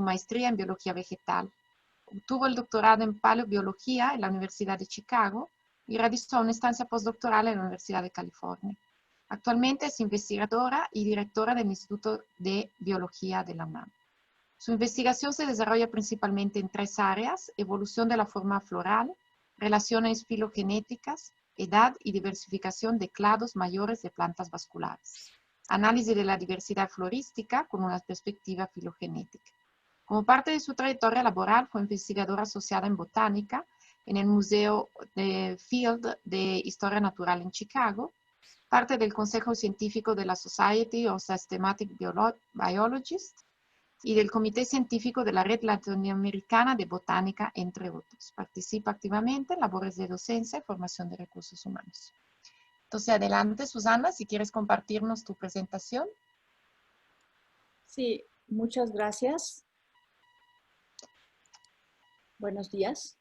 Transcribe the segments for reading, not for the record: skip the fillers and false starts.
maestría en biología vegetal. Obtuvo el doctorado en paleobiología en la Universidad de Chicago y realizó una estancia postdoctoral en la Universidad de California. Actualmente es investigadora y directora del Instituto de Biología de la UNAM. Su investigación se desarrolla principalmente en tres áreas: evolución de la forma floral, relaciones filogenéticas, edad y diversificación de clados mayores de plantas vasculares, análisis de la diversidad florística con una perspectiva filogenética. Como parte de su trayectoria laboral, fue investigadora asociada en botánica en el Museo de Field de Historia Natural en Chicago, parte del Consejo Científico de la Society of Systematic Biologists y del Comité Científico de la Red Latinoamericana de Botánica, entre otros. Participa activamente en labores de docencia y formación de recursos humanos. Entonces, adelante, Susana, si quieres compartirnos tu presentación. Sí, muchas gracias. Buenos días.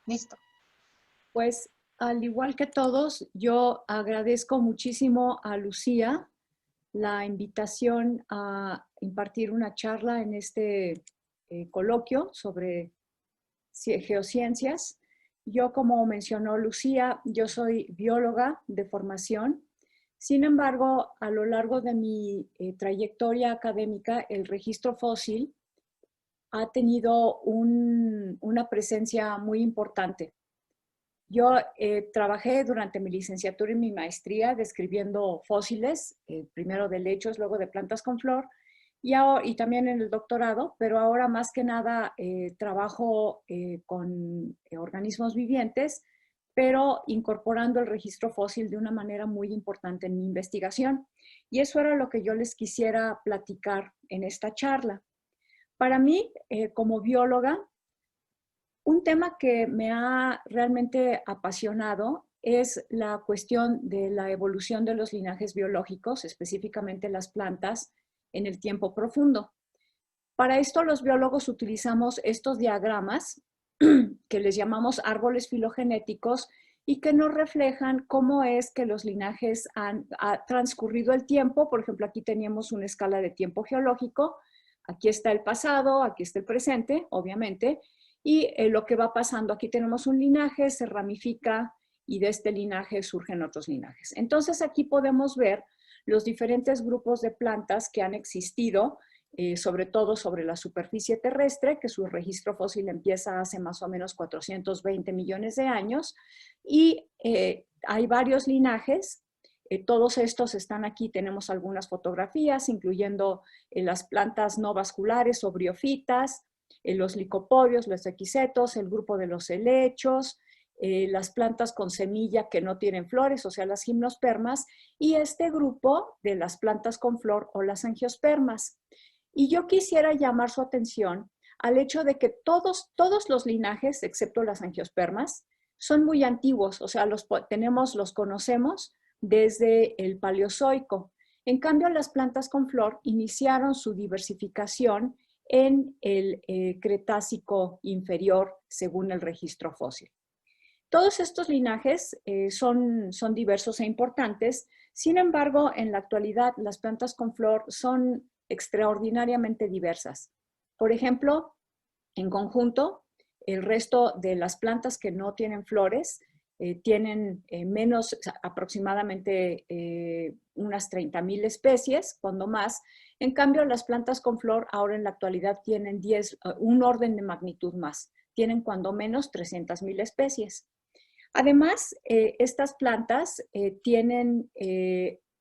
Listo. Pues, al igual que todos, yo agradezco muchísimo a Lucía la invitación a impartir una charla en este coloquio sobre geociencias. Yo, como mencionó Lucía, yo soy bióloga de formación. Sin embargo, a lo largo de mi trayectoria académica, el registro fósil ha tenido una presencia muy importante. Yo trabajé durante mi licenciatura y mi maestría describiendo fósiles, primero de lechos, luego de plantas con flor, y también en el doctorado, pero ahora más que nada trabajo con organismos vivientes, pero incorporando el registro fósil de una manera muy importante en mi investigación. Y eso era lo que yo les quisiera platicar en esta charla. Para mí, como bióloga, un tema que me ha realmente apasionado es la cuestión de la evolución de los linajes biológicos, específicamente las plantas, en el tiempo profundo. Para esto los biólogos utilizamos estos diagramas que les llamamos árboles filogenéticos y que nos reflejan cómo es que los linajes ha transcurrido el tiempo. Por ejemplo, aquí teníamos una escala de tiempo geológico, aquí está el pasado, aquí está el presente, obviamente, y lo que va pasando, aquí tenemos un linaje, se ramifica y de este linaje surgen otros linajes. Entonces aquí podemos ver los diferentes grupos de plantas que han existido, sobre todo sobre la superficie terrestre, que su registro fósil empieza hace más o menos 420 millones de años, y hay varios linajes. Todos estos están aquí, tenemos algunas fotografías, incluyendo las plantas no vasculares o briófitas, los licopodios, los equisetos, el grupo de los helechos, las plantas con semilla que no tienen flores, o sea, las gimnospermas, y este grupo de las plantas con flor o las angiospermas. Y yo quisiera llamar su atención al hecho de que todos los linajes, excepto las angiospermas, son muy antiguos, o sea, los conocemos desde el Paleozoico. En cambio, las plantas con flor iniciaron su diversificación en el Cretácico inferior, según el registro fósil. Todos estos linajes son diversos e importantes. Sin embargo, en la actualidad, las plantas con flor son extraordinariamente diversas. Por ejemplo, en conjunto, el resto de las plantas que no tienen flores tienen menos, aproximadamente unas 30,000 especies, cuando más. En cambio, las plantas con flor ahora en la actualidad tienen un orden de magnitud más. Tienen cuando menos 300,000 especies. Además, estas plantas tienen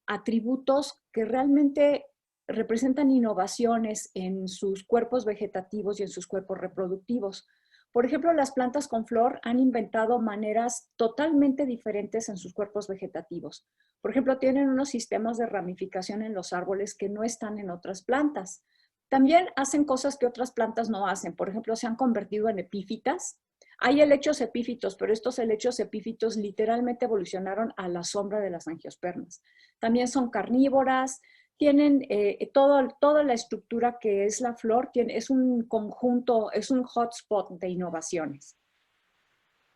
atributos que realmente representan innovaciones en sus cuerpos vegetativos y en sus cuerpos reproductivos. Por ejemplo, las plantas con flor han inventado maneras totalmente diferentes en sus cuerpos vegetativos. Por ejemplo, tienen unos sistemas de ramificación en los árboles que no están en otras plantas. También hacen cosas que otras plantas no hacen. Por ejemplo, se han convertido en epífitas. Hay helechos epífitos, pero estos helechos epífitos literalmente evolucionaron a la sombra de las angiospermas. También son carnívoras, tienen toda la estructura que es la flor, es un conjunto, es un hotspot de innovaciones.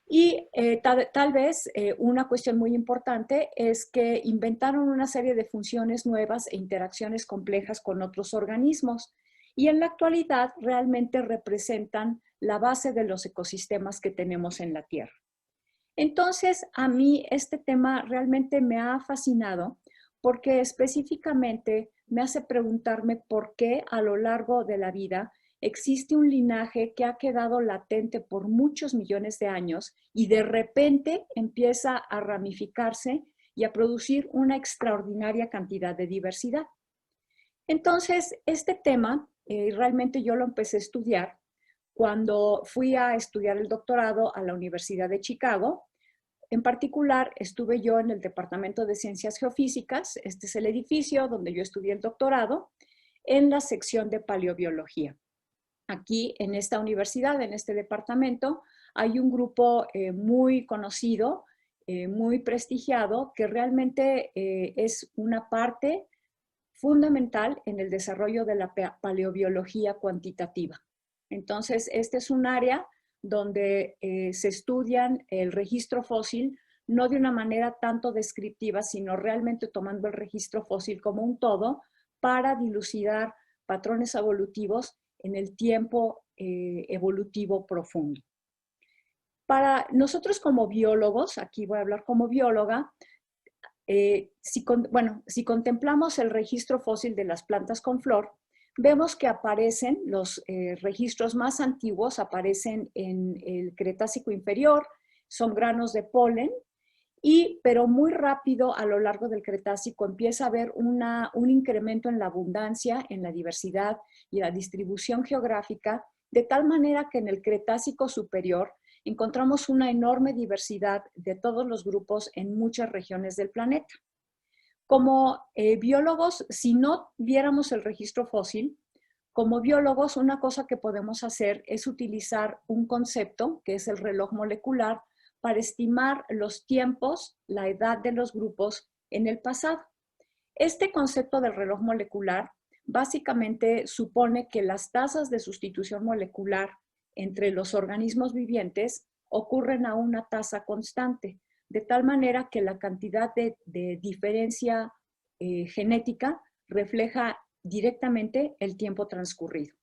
Y tal vez una cuestión muy importante es que inventaron una serie de funciones nuevas e interacciones complejas con otros organismos y en la actualidad realmente representan la base de los ecosistemas que tenemos en la Tierra. Entonces, a mí este tema realmente me ha fascinado porque específicamente me hace preguntarme por qué a lo largo de la vida existe un linaje que ha quedado latente por muchos millones de años y de repente empieza a ramificarse y a producir una extraordinaria cantidad de diversidad. Entonces, este tema realmente yo lo empecé a estudiar cuando fui a estudiar el doctorado a la Universidad de Chicago. En particular, estuve yo en el Departamento de Ciencias Geofísicas, este es el edificio donde yo estudié el doctorado, en la sección de paleobiología. Aquí en esta universidad, en este departamento, hay un grupo muy conocido, muy prestigiado, que realmente es una parte fundamental en el desarrollo de la paleobiología cuantitativa. Entonces, este es un área donde se estudian el registro fósil, no de una manera tanto descriptiva, sino realmente tomando el registro fósil como un todo para dilucidar patrones evolutivos en el tiempo evolutivo profundo. Para nosotros como biólogos, aquí voy a hablar como bióloga, si contemplamos el registro fósil de las plantas con flor, vemos que aparecen los registros más antiguos, aparecen en el Cretácico inferior, son granos de polen, pero muy rápido a lo largo del Cretácico empieza a haber un incremento en la abundancia, en la diversidad y la distribución geográfica, de tal manera que en el Cretácico superior encontramos una enorme diversidad de todos los grupos en muchas regiones del planeta. Como biólogos, si no viéramos el registro fósil, como biólogos, una cosa que podemos hacer es utilizar un concepto, que es el reloj molecular, para estimar los tiempos, la edad de los grupos en el pasado. Este concepto del reloj molecular básicamente supone que las tasas de sustitución molecular entre los organismos vivientes ocurren a una tasa constante, de tal manera que la cantidad de diferencia genética refleja directamente el tiempo transcurrido.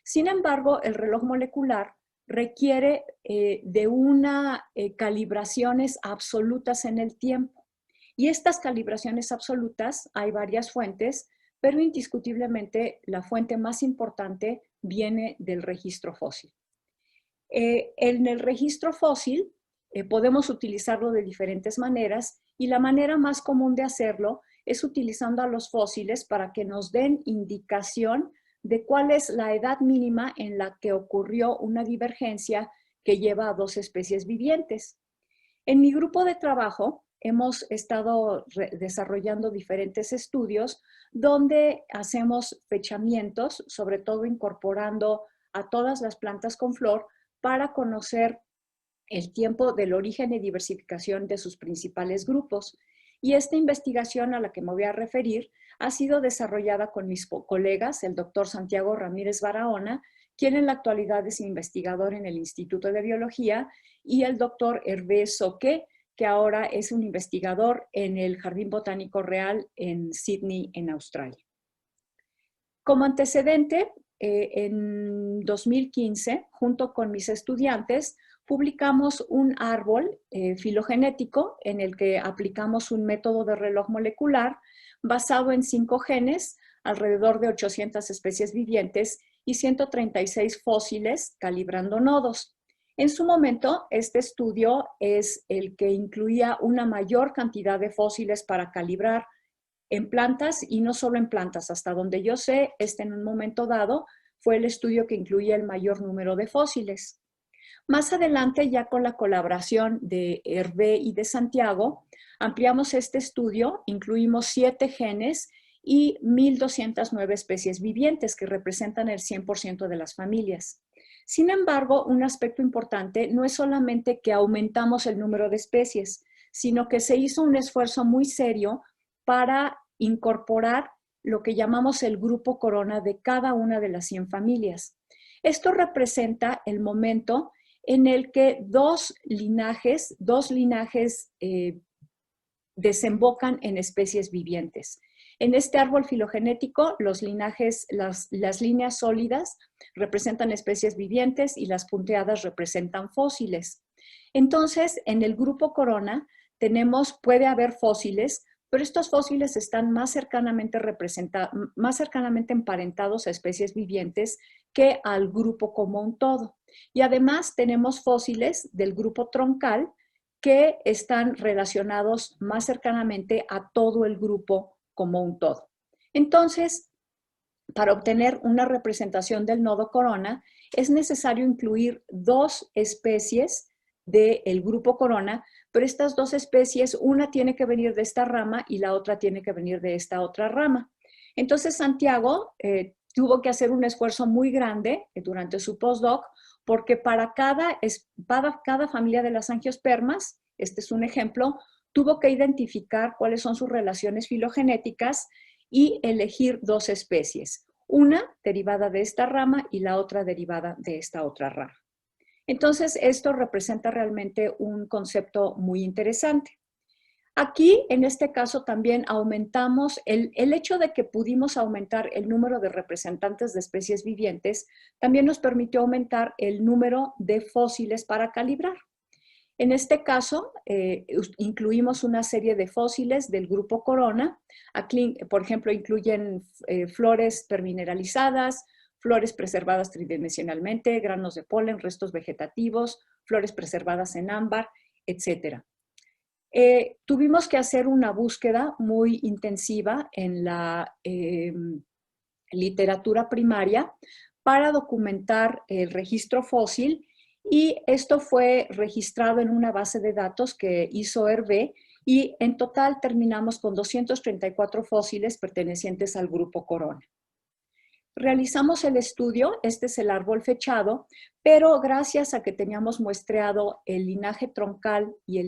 Sin embargo, el reloj molecular requiere de unas calibraciones absolutas en el tiempo. Y estas calibraciones absolutas, hay varias fuentes, pero indiscutiblemente la fuente más importante viene del registro fósil. En el registro fósil podemos utilizarlo de diferentes maneras y la manera más común de hacerlo es utilizando a los fósiles para que nos den indicación de cuál es la edad mínima en la que ocurrió una divergencia que lleva a dos especies vivientes. En mi grupo de trabajo hemos estado desarrollando diferentes estudios donde hacemos fechamientos, sobre todo incorporando a todas las plantas con flor para conocer el tiempo del origen y diversificación de sus principales grupos. Y esta investigación a la que me voy a referir ha sido desarrollada con mis colegas, el doctor Santiago Ramírez Barahona, quien en la actualidad es investigador en el Instituto de Biología, y el doctor Hervé Soque, que ahora es un investigador en el Jardín Botánico Real en Sydney, en Australia. Como antecedente, en 2015, junto con mis estudiantes, publicamos un árbol filogenético en el que aplicamos un método de reloj molecular basado en 5 genes, alrededor de 800 especies vivientes y 136 fósiles calibrando nodos. En su momento, este estudio es el que incluía una mayor cantidad de fósiles para calibrar en plantas y no solo en plantas. Hasta donde yo sé, en un momento dado fue el estudio que incluía el mayor número de fósiles. Más adelante, ya con la colaboración de Hervé y de Santiago, ampliamos este estudio, incluimos 7 genes y 1.209 especies vivientes que representan el 100% de las familias. Sin embargo, un aspecto importante no es solamente que aumentamos el número de especies, sino que se hizo un esfuerzo muy serio para incorporar lo que llamamos el grupo corona de cada una de las 100 familias. Esto representa el momento en el que dos linajes desembocan en especies vivientes. En este árbol filogenético, los linajes, las líneas sólidas representan especies vivientes y las punteadas representan fósiles. Entonces, en el grupo Corona puede haber fósiles, pero estos fósiles están más cercanamente emparentados a especies vivientes que al grupo como un todo. Y además tenemos fósiles del grupo troncal que están relacionados más cercanamente a todo el grupo como un todo. Entonces, para obtener una representación del nodo Corona, es necesario incluir dos especies del grupo Corona, pero estas dos especies, una tiene que venir de esta rama y la otra tiene que venir de esta otra rama. Entonces, Santiago tuvo que hacer un esfuerzo muy grande durante su postdoc, porque para cada familia de las angiospermas, este es un ejemplo, tuvo que identificar cuáles son sus relaciones filogenéticas y elegir dos especies, una derivada de esta rama y la otra derivada de esta otra rama. Entonces, esto representa realmente un concepto muy interesante. Aquí, en este caso, también aumentamos el hecho de que pudimos aumentar el número de representantes de especies vivientes, también nos permitió aumentar el número de fósiles para calibrar. En este caso, incluimos una serie de fósiles del grupo Corona. Aquí, por ejemplo, incluyen flores permineralizadas, flores preservadas tridimensionalmente, granos de polen, restos vegetativos, flores preservadas en ámbar, etc. Tuvimos que hacer una búsqueda muy intensiva en la literatura primaria para documentar el registro fósil, y esto fue registrado en una base de datos que hizo Hervé, y en total terminamos con 234 fósiles pertenecientes al grupo Corona. Realizamos el estudio, este es el árbol fechado, pero gracias a que teníamos muestreado el linaje troncal y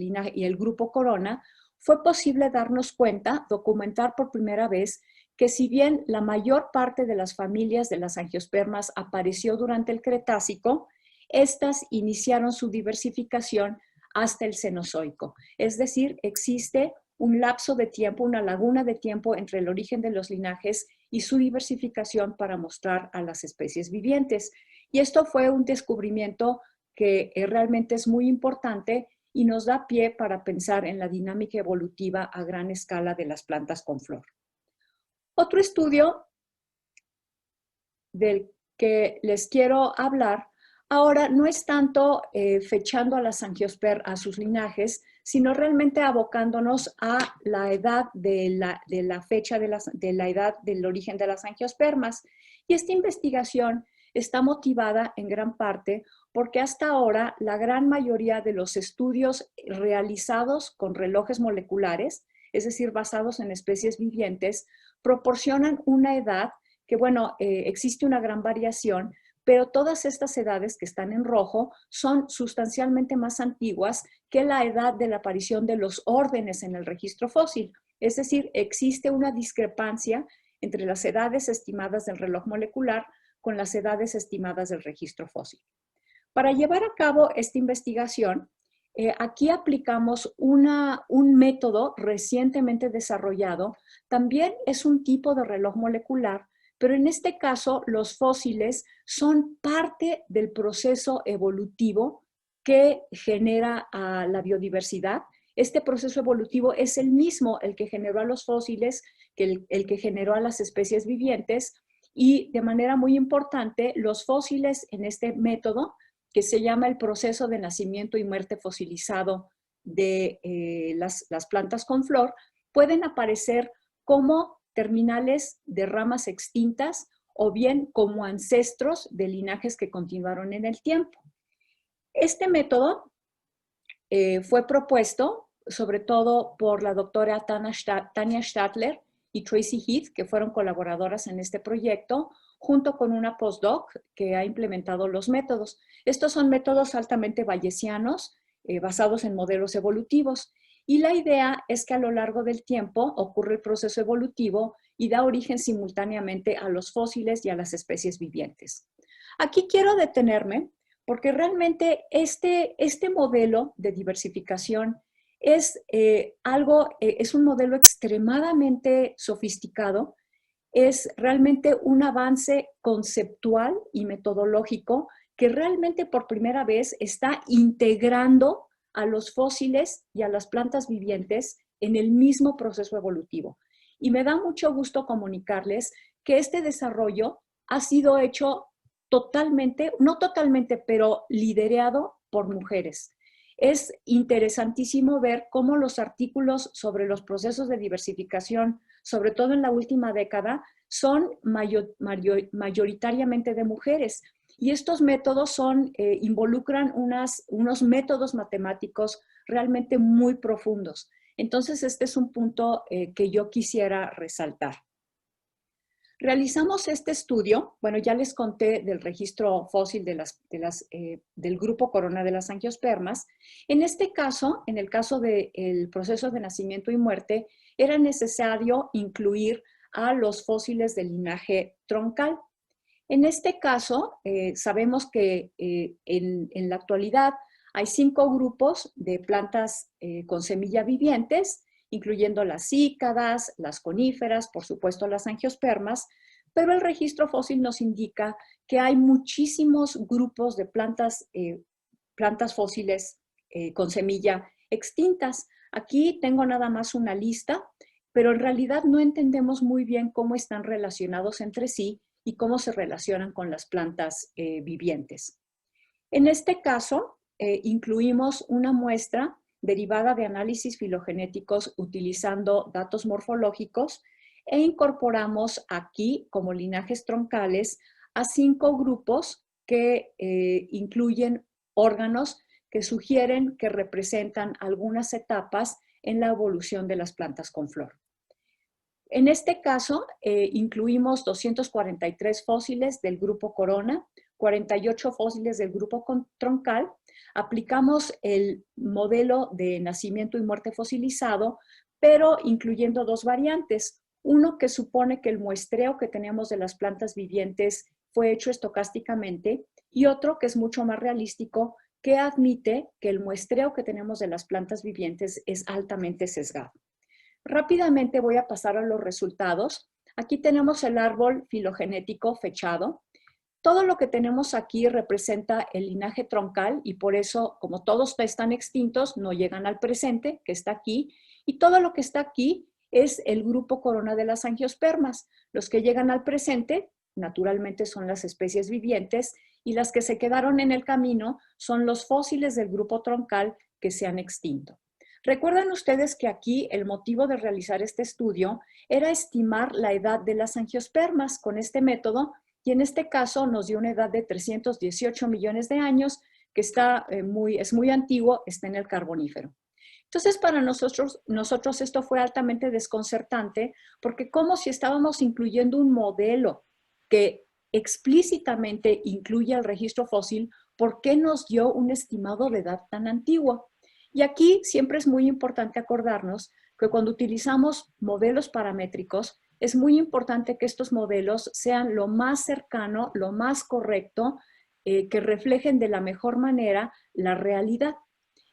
el grupo Corona, fue posible darnos cuenta, documentar por primera vez, que si bien la mayor parte de las familias de las angiospermas apareció durante el Cretácico, estas iniciaron su diversificación hasta el Cenozoico. Es decir, existe un lapso de tiempo, una laguna de tiempo entre el origen de los linajes y su diversificación para mostrar a las especies vivientes. Y esto fue un descubrimiento que realmente es muy importante y nos da pie para pensar en la dinámica evolutiva a gran escala de las plantas con flor. Otro estudio del que les quiero hablar ahora no es tanto fechando a las a sus linajes, sino realmente abocándonos a la edad de la fecha de la edad del origen de las angiospermas. Y esta investigación está motivada en gran parte porque hasta ahora la gran mayoría de los estudios realizados con relojes moleculares, es decir, basados en especies vivientes, proporcionan una edad que, bueno, existe una gran variación, pero todas estas edades que están en rojo son sustancialmente más antiguas que la edad de la aparición de los órdenes en el registro fósil. Es decir, existe una discrepancia entre las edades estimadas del reloj molecular con las edades estimadas del registro fósil. Para llevar a cabo esta investigación, aquí aplicamos un método recientemente desarrollado. También es un tipo de reloj molecular, pero en este caso los fósiles son parte del proceso evolutivo que genera a la biodiversidad. Este proceso evolutivo es el mismo el que generó a los fósiles, que el que generó a las especies vivientes, y de manera muy importante, los fósiles en este método, que se llama el proceso de nacimiento y muerte fosilizado de las plantas con flor, pueden aparecer como terminales de ramas extintas o bien como ancestros de linajes que continuaron en el tiempo. Este método fue propuesto sobre todo por la doctora Tania Stadler y Tracy Heath, que fueron colaboradoras en este proyecto, junto con una postdoc que ha implementado los métodos. Estos son métodos altamente bayesianos, basados en modelos evolutivos. Y la idea es que a lo largo del tiempo ocurre el proceso evolutivo y da origen simultáneamente a los fósiles y a las especies vivientes. Aquí quiero detenerme porque realmente este modelo de diversificación es es un modelo extremadamente sofisticado, es realmente un avance conceptual y metodológico que realmente por primera vez está integrando a los fósiles y a las plantas vivientes en el mismo proceso evolutivo. Y me da mucho gusto comunicarles que este desarrollo ha sido hecho totalmente, no totalmente, pero liderado por mujeres. Es interesantísimo ver cómo los artículos sobre los procesos de diversificación, sobre todo en la última década, son mayoritariamente de mujeres. Y estos métodos involucran unos métodos matemáticos realmente muy profundos. Entonces, este es un punto que yo quisiera resaltar. Realizamos este estudio, bueno, ya les conté del registro fósil del grupo corona de las angiospermas. En este caso, en el caso del proceso de nacimiento y muerte, era necesario incluir a los fósiles del linaje troncal. En este caso, sabemos que en la actualidad hay 5 grupos de plantas con semilla vivientes, incluyendo las cícadas, las coníferas, por supuesto las angiospermas, pero el registro fósil nos indica que hay muchísimos grupos de plantas fósiles con semilla extintas. Aquí tengo nada más una lista, pero en realidad no entendemos muy bien cómo están relacionados entre sí y cómo se relacionan con las plantas vivientes. En este caso, incluimos una muestra derivada de análisis filogenéticos utilizando datos morfológicos e incorporamos aquí como linajes troncales a 5 grupos que incluyen órganos que sugieren que representan algunas etapas en la evolución de las plantas con flor. En este caso, incluimos 243 fósiles del grupo corona, 48 fósiles del grupo troncal, aplicamos el modelo de nacimiento y muerte fosilizado, pero incluyendo 2 variantes. Uno que supone que el muestreo que tenemos de las plantas vivientes fue hecho estocásticamente y otro que es mucho más realístico, que admite que el muestreo que tenemos de las plantas vivientes es altamente sesgado. Rápidamente voy a pasar a los resultados. Aquí tenemos el árbol filogenético fechado. Todo lo que tenemos aquí representa el linaje troncal y por eso, como todos están extintos, no llegan al presente, que está aquí. Y todo lo que está aquí es el grupo corona de las angiospermas. Los que llegan al presente, naturalmente, son las especies vivientes y las que se quedaron en el camino son los fósiles del grupo troncal que se han extinto. Recuerdan ustedes que aquí el motivo de realizar este estudio era estimar la edad de las angiospermas con este método y en este caso nos dio una edad de 318 millones de años que es muy antiguo, está en el Carbonífero. Entonces para nosotros esto fue altamente desconcertante porque como si estábamos incluyendo un modelo que explícitamente incluye el registro fósil, ¿por qué nos dio un estimado de edad tan antiguo? Y aquí siempre es muy importante acordarnos que cuando utilizamos modelos paramétricos, es muy importante que estos modelos sean lo más cercano, lo más correcto, que reflejen de la mejor manera la realidad.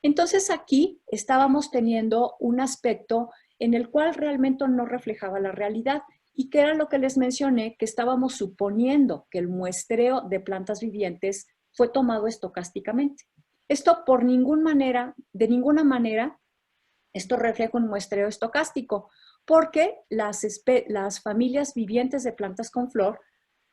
Entonces aquí estábamos teniendo un aspecto en el cual realmente no reflejaba la realidad y que era lo que les mencioné, que estábamos suponiendo que el muestreo de plantas vivientes fue tomado estocásticamente. Esto de ninguna manera, esto refleja un muestreo estocástico, porque las familias vivientes de plantas con flor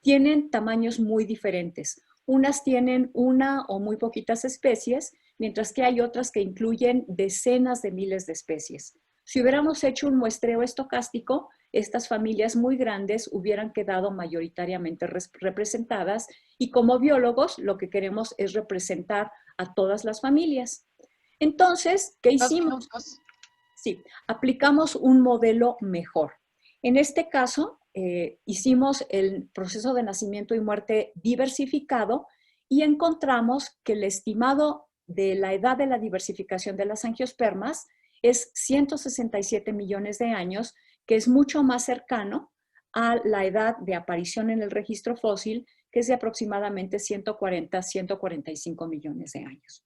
tienen tamaños muy diferentes. Unas tienen una o muy poquitas especies, mientras que hay otras que incluyen decenas de miles de especies. Si hubiéramos hecho un muestreo estocástico, estas familias muy grandes hubieran quedado mayoritariamente representadas y como biólogos lo que queremos es representar a todas las familias. Entonces, ¿qué hicimos? Sí, aplicamos un modelo mejor. En este caso, hicimos el proceso de nacimiento y muerte diversificado y encontramos que el estimado de la edad de la diversificación de las angiospermas es 167 millones de años, que es mucho más cercano a la edad de aparición en el registro fósil, que es de aproximadamente 140 145 millones de años.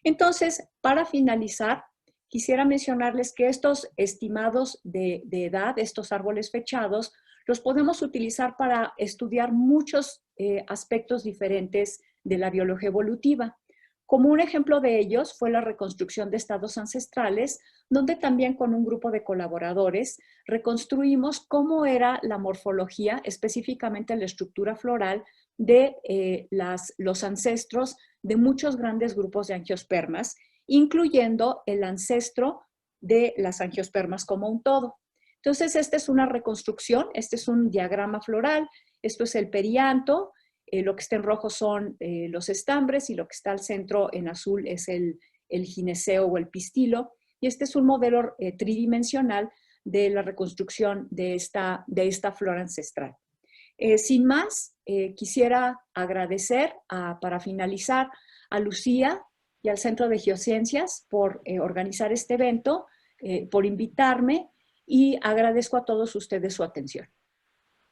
Entonces, para finalizar, quisiera mencionarles que estos estimados de edad, estos árboles fechados, los podemos utilizar para estudiar muchos aspectos diferentes de la biología evolutiva. Como un ejemplo de ellos fue la reconstrucción de estados ancestrales, donde también con un grupo de colaboradores reconstruimos cómo era la morfología, específicamente la estructura floral de los ancestros de muchos grandes grupos de angiospermas, incluyendo el ancestro de las angiospermas como un todo. Entonces, esta es una reconstrucción, este es un diagrama floral, esto es el perianto, lo que está en rojo son los estambres y lo que está al centro en azul es el gineceo o el pistilo. Y este es un modelo tridimensional de la reconstrucción de esta flora ancestral. Sin más, quisiera agradecer para finalizar a Lucía y al Centro de Geociencias por organizar este evento, por invitarme y agradezco a todos ustedes su atención.